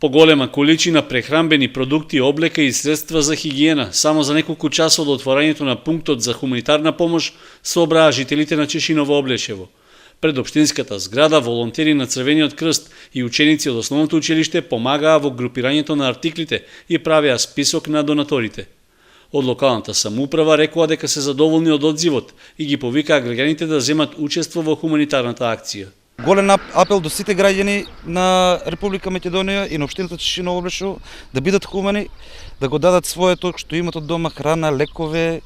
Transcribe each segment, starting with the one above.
Поголема количина прехранбени продукти, облека и средства за хигиена само за неколку часа од отворањето на пунктот за хуманитарна помош, собраа жителите на Чешиново Облешево. Пред општинската зграда волонтери на Црвениот крст и ученици од основното училиште помагаа во групирањето на артиклите и правеа список на донаторите. Од локалната самоуправа рекоа дека се задоволни од одзивот и ги повикаа граѓаните да земат учество во хуманитарната акција. Голем апел до сите граѓани на Република Македонија и на општината Чешиново Облешево да бидат хумани, да го дадат своето што имат од дома, храна, лекове,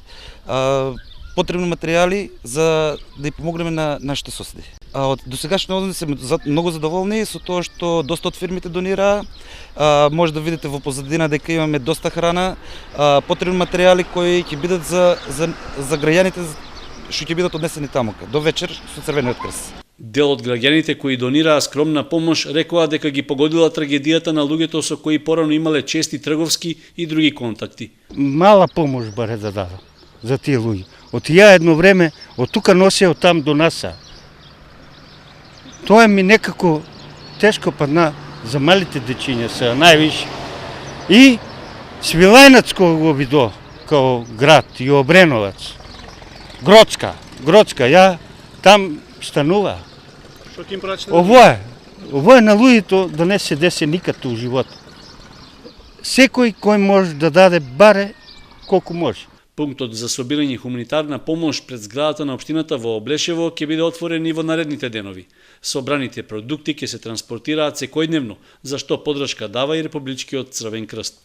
потребни материјали за да ја помогнеме на нашите соседи. Од досегашните односи сме многу задоволни со тоа што доста од фирмите донираа. Може да видите во позадина дека имаме доста храна, потребни материјали кои ќе бидат за граѓаните што ќе бидат однесени таму до вечер со Црвениот крст. Дел од граѓаните кои донираа скромна помош рекоа дека ги погодила трагедијата на луѓето со кои порано имале чести трговски и други контакти. Мала помош баре да дадам за тие луѓе. Од ја едно време од тука носеа од там до наса. Тоа ми некако тешко падна за малите дечиња се највише. И Свилајнац кога го видо као град и Обреновац. Гроцка, ја там станува. Што ќе им прачите? Ово е на луѓето да не се деси никад у живот. Секој кој може да даде баре колку може. Пунктот за собирање хуманитарна помош пред зградата на општината во Облешево ќе биде отворен и во наредните денови. Собраните продукти ќе се транспортираат секојдневно, за што подршка дава и Републичкиот Црвен крст.